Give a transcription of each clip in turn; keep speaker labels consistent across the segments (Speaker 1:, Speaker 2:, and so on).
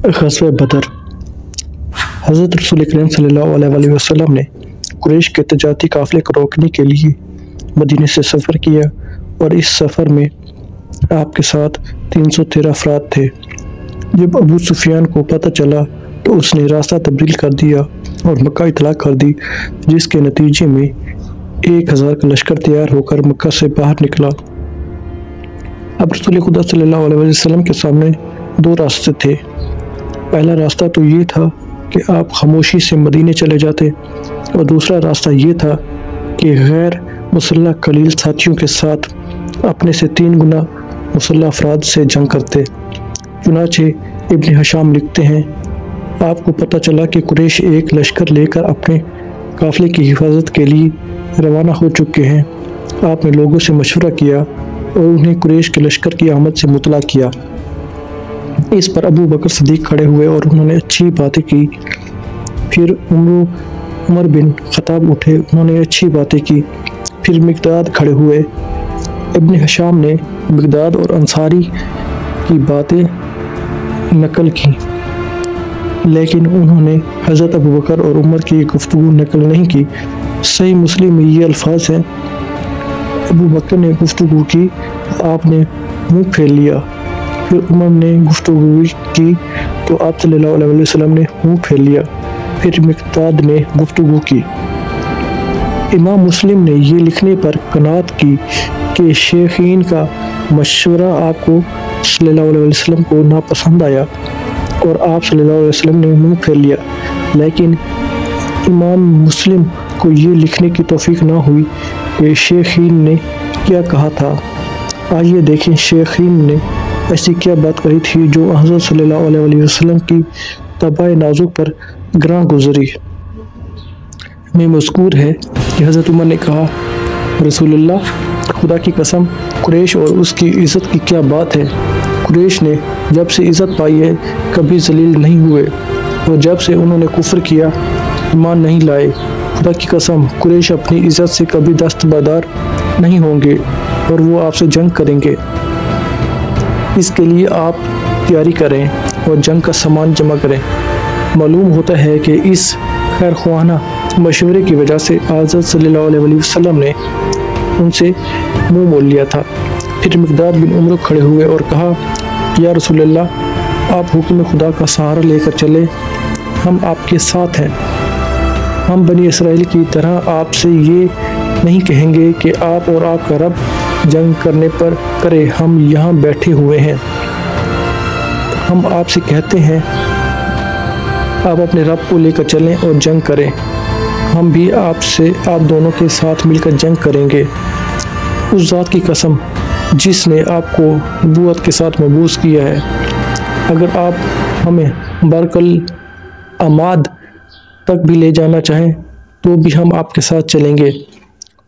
Speaker 1: ग़ज़वा बदर। हज़रत रसूल करीम सल्लल्लाहु अलैहि वसल्लम ने कुरैश के तजारती काफ़िले को रोकने के लिए मदीने से सफ़र किया और इस सफ़र में आपके साथ 313 अफराद थे। जब अबू सुफियान को पता चला तो उसने रास्ता तब्दील कर दिया और मक्का इतलाक़ कर दी, जिसके नतीजे में 1000 का लश्कर तैयार होकर मक्का से बाहर निकला। अब रसूल खुदा सल्लल्लाहु अलैहि वसल्लम के सामने दो रास्ते थे। पहला रास्ता तो ये था कि आप खामोशी से मदीने चले जाते और दूसरा रास्ता ये था कि गैर मुसल्लह कलील साथियों के साथ अपने से 3 गुना मुसल्लह अफराद से जंग करते। चुनाचे इब्न हशाम लिखते हैं, आपको पता चला कि कुरैश एक लश्कर लेकर अपने काफ़िले की हिफाजत के लिए रवाना हो चुके हैं। आपने लोगों से मशवरा किया और उन्हें कुरैश के लश्कर की आमद से मुतला किया। इस पर अबू बकर सदीक खड़े हुए और उन्होंने अच्छी बातें की। फिर उमर बिन खत्ताब उठे, उन्होंने अच्छी बातें की। फिर मिक़दाद खड़े हुए। इब्न हशाम ने मिक़दाद और अंसारी की बातें नकल की, लेकिन उन्होंने हज़रत अबू बकर और उमर की गुफ्तगू नकल नहीं की। सही मुस्लिम में ये अल्फाज हैं, अबू बकर ने गुफ्तगू की, आपने मुँह फेर लिया। फिर उमर ने गुफ्तगू की तो आप सल्लल्लाहु अलैहि वसल्लम ने मुँह फेर लिया। फिर मिक़दाद ने गुफ्तगू की। इमाम मुस्लिम ने ये लिखने पर कनात की कि शेखीन का मशवरा आपको सल्लल्लाहु अलैहि वसल्लम को नापसंद आया और आप सल्लल्लाहु अलैहि वसल्लम ने मुँह फेर लिया। लेकिन इमाम मुस्लिम को ये लिखने की तौफीक ना हुई कि शेखीन ने क्या कहा था। आइए देखें शेखीन ने ऐसी क्या बात कही थी जो हज़रत सल्लल्लाहु अलैहि वसल्लम की तबाह नाजुक पर ग्रां गुजरी। में मज़कूर है कि हज़रत उमर ने कहा, रसूलुल्लाह, खुदा की कसम, कुरैश और उसकी इज़्ज़त की क्या बात है। कुरैश ने जब से इज़्ज़त पाई है कभी जलील नहीं हुए और जब से उन्होंने कुफ्र किया ईमान नहीं लाए। खुदा की कसम, कुरैश अपनी इज़्ज़त से कभी दस्तबरदार नहीं होंगे और वो आपसे जंग करेंगे। इसके लिए आप तैयारी करें और जंग का सामान जमा करें। मालूम होता है कि इस खैरख्वाना मशवरे की वजह से हज़रत सल्लल्लाहु अलैहि वसल्लम ने उनसे मुँह मोड़ लिया था। फिर मिक़दाद बिन उमर खड़े हुए और कहा, या रसूलल्लाह, आप हुक्म खुदा का सहारा लेकर चले, हम आपके साथ हैं। हम बनी इसराइल की तरह आपसे ये नहीं कहेंगे कि आप और आपका रब जंग करने पर करे, हम यहाँ बैठे हुए हैं। हम आपसे कहते हैं आप अपने रब को लेकर चलें और जंग करें। हम भी आपसे आप दोनों के साथ मिलकर जंग करेंगे। उस ज़ात की कसम जिसने आपको नबूवत के साथ मबूस किया है, अगर आप हमें बरकल अमाद तक भी ले जाना चाहें तो भी हम आपके साथ चलेंगे।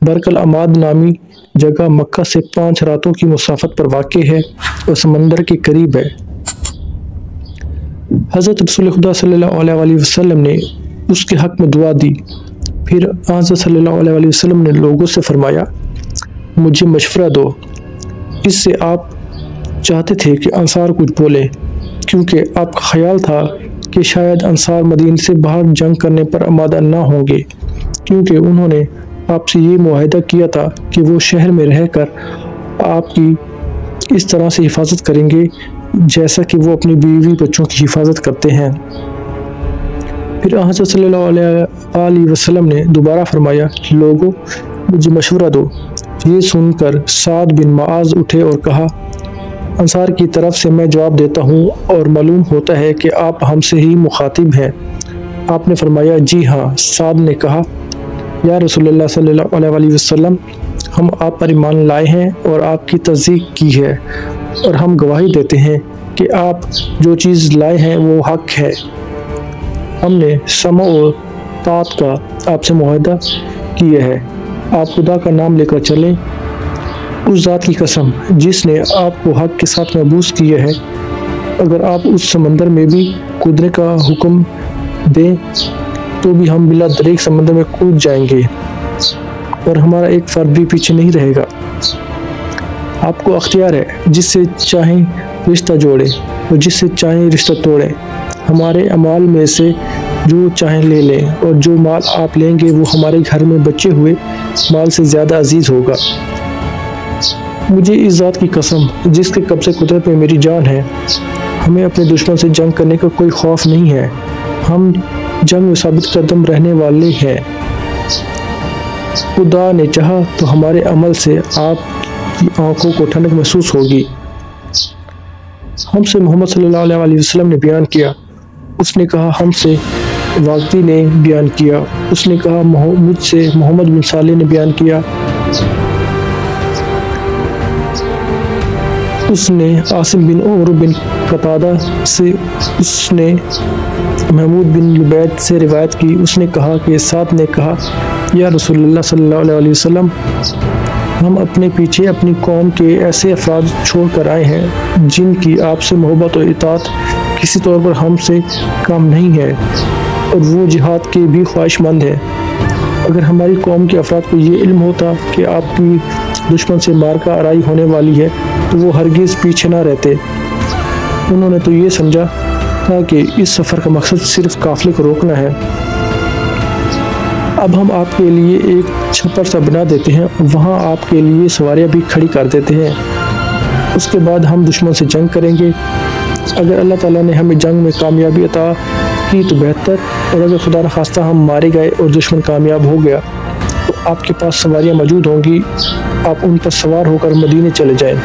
Speaker 1: बरकल अमाद नामी जगह मक्का से 5 रातों की मुसाफत पर वाक़ है और समंदर के करीब है। हज़रत रसूल खुदा सल्लल्लाहु अलैहि वसल्लम ने उसके हक़ में दुआ दी। फिर हज़रत सल्लल्लाहु अलैहि वसल्लम ने लोगों से फरमाया, मुझे मशवरा दो। इससे आप चाहते थे कि अंसार कुछ बोले, क्योंकि आपका ख्याल था कि शायद अंसार मदीने से बाहर जंग करने पर आमादा ना होंगे, क्योंकि उन्होंने आपसे ये मुआहदा किया था कि वो शहर में रहकर आपकी इस तरह से हिफाजत करेंगे जैसा कि वो अपनी बीवी बच्चों की हिफाजत करते हैं। फिर हज़रत सल्लल्लाहु अलैहि वसल्लम ने दोबारा फरमाया, लोगों, मुझे मशवरा दो। ये सुनकर साद बिन मुआज़ उठे और कहा, अंसार की तरफ से मैं जवाब देता हूँ और मालूम होता है कि आप हमसे ही मुखातिब हैं। आपने फरमाया, जी हाँ। साद ने कहा, या रसूलुल्लाह सल्लल्लाहु अलैहि वसल्लम, हम आप पर ईमान लाए हैं और आपकी तस्दीक की है और हम गवाही देते हैं कि आप जो चीज़ लाए हैं वो हक है। हमने समा और तात का आपसे मुआहदा किया है। आप खुदा का नाम लेकर चलें। उस ज़ात की कसम जिसने आपको हक के साथ मबूस किया है, अगर आप उस समंदर में भी कूदने का हुक्म दें तो भी हम बिला दरीक समंदर में कूद जाएंगे और हमारा एक फर्द भी पीछे नहीं रहेगा। आपको अख्तियार है, जिससे चाहें रिश्ता जोड़ें और जिससे चाहें रिश्ता तोड़ें। ہمارے اعمال میں سے جو چاہیں لے لیں، اور جو مال آپ لیں گے وہ ہمارے گھر میں بچے ہوئے مال سے زیادہ عزیز ہوگا۔ مجھے اس ذات کی قسم جس کے قبضے قدرت میں میری جان ہے، ہمیں اپنے دشمن سے جنگ کرنے کا کوئی خوف نہیں ہے۔ ہم جنگ میں ثابت قدم رہنے والے ہیں۔ خدا نے چاہا تو ہمارے عمل سے آپ کی آنکھوں کو ٹھنڈک محسوس ہوگی۔ ہم سے محمد صلی اللہ علیہ وسلم نے بیان کیا۔ اس نے کہا ہم سے واقعی نے بیان کیا۔ اس نے کہا مجھ سے محمد بن صالح نے بیان کیا۔ اس نے عاصم بن عمر بن قتادہ سے، اس نے محمود بن لبید سے روایت کی۔ اس نے کہا کہ سعد نے کہا یا رسول اللہ صلی اللہ علیہ وسلم، ہم اپنے پیچھے اپنی قوم کے ایسے افراد چھوڑ کر آئے ہیں جن کی آپ سے محبت اور اطاعت کسی طور پر ہم سے کم نہیں ہے، اور وہ جہاد کے بھی خواہش مند ہے۔ اگر ہماری قوم کے افراد کو یہ علم ہوتا کہ آپ کی دشمن سے مارکہ آرائی ہونے والی ہے تو وہ ہرگز پیچھے نہ رہتے۔ انہوں نے تو یہ سمجھا تھا کہ اس سفر کا مقصد صرف قافلے کو روکنا ہے۔ اب ہم آپ کے لیے ایک چھپر سا بنا دیتے ہیں، وہاں آپ کے لیے سواریاں بھی کھڑی کر دیتے ہیں۔ اس کے بعد ہم دشمن سے جنگ کریں گے۔ اگر اللہ تعالیٰ نے ہمیں جنگ میں کامیابی عطا کی تو بہتر، اور اگر خدا نخواستہ ہم مارے گئے اور دشمن کامیاب ہو گیا تو آپ کے پاس سواریاں موجود ہوں گی، آپ ان پر سوار ہو کر مدینے چلے جائیں۔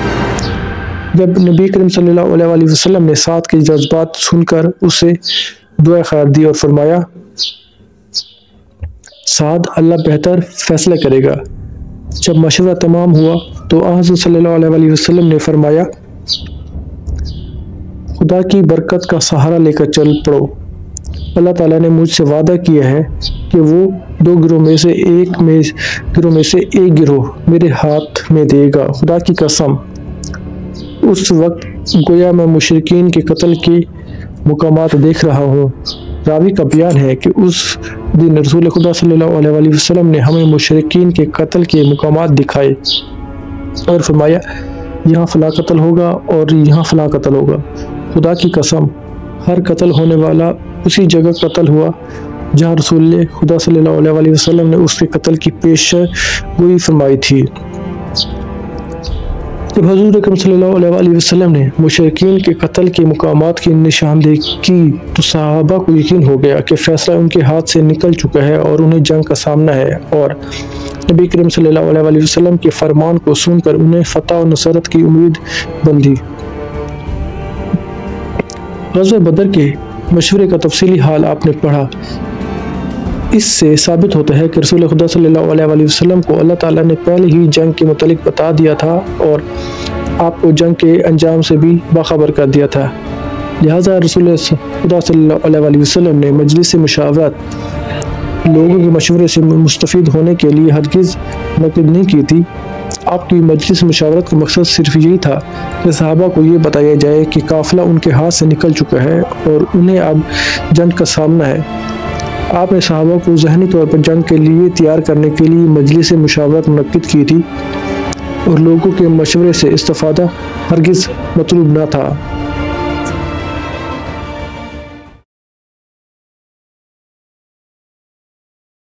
Speaker 1: جب نبی کریم صلی اللہ علیہ وسلم نے سعد کے جذبات سن کر اسے دعا خیر دی اور فرمایا سعد، اللہ بہتر فیصلہ کرے گا۔ جب مشورہ تمام ہوا تو حضرت صلی اللہ علیہ وسلم نے فرمایا خدا کی برکت کا سہارا لے کر چل پڑو۔ اللہ تعالیٰ نے مجھ سے وعدہ کیا ہے کہ وہ دو گروہ میں سے ایک گروہ میرے ہاتھ میں دے گا۔ خدا کی قسم، اس وقت گویا میں مشرکین کے قتل کے مقامات دیکھ رہا ہوں۔ راوی کا بیان ہے کہ اس دن رسول خدا صلی اللہ علیہ وسلم نے ہمیں مشرکین کے قتل کے مقامات دکھائے اور فرمایا یہاں فلاں قتل ہوگا اور یہاں فلاں قتل ہوگا۔ خدا کی قسم، ہر قتل ہونے والا اسی جگہ قتل ہوا جہاں رسول خدا صلی اللہ علیہ وسلم نے اس کے قتل کی پیش گوئی فرمائی تھی۔ جب حضور اکرم صلی اللہ علیہ وسلم نے مشرکین کے قتل کے مقامات کی نشاندہی کی تو صحابہ کو یقین ہو گیا کہ فیصلہ ان کے ہاتھ سے نکل چکا ہے اور انہیں جنگ کا سامنا ہے، اور نبی کریم صلی اللہ علیہ وسلم کے فرمان کو سن کر انہیں فتح و نصرت کی امید بندھی۔ غزوہ بدر کے مشورے کا تفصیلی حال آپ نے پڑھا۔ اس سے ثابت ہوتا ہے کہ رسول خدا صلی اللہ علیہ وسلم کو اللہ تعالیٰ نے پہلے ہی جنگ کے متعلق بتا دیا تھا اور آپ کو جنگ کے انجام سے بھی باخبر کر دیا تھا۔ لہٰذا رسول خدا صلی اللہ علیہ وسلم نے مجلس مشاورت لوگوں کے مشورے سے مستفید ہونے کے لیے ہرگز منعقد نہیں کی تھی۔ آپ کی مجلس مشاورت کا مقصد صرف یہی تھا کہ صحابہ کو یہ بتایا جائے کہ قافلہ ان کے ہاتھ سے نکل چکا ہے اور انہیں اب جنگ کا سامنا ہے۔ آپ نے صحابہ کو ذہنی طور پر جنگ کے لیے تیار کرنے کے لیے مجلس مشاورت منعقد کی تھی، اور لوگوں کے مشورے سے استفادہ ہرگز مطلوب نہ تھا۔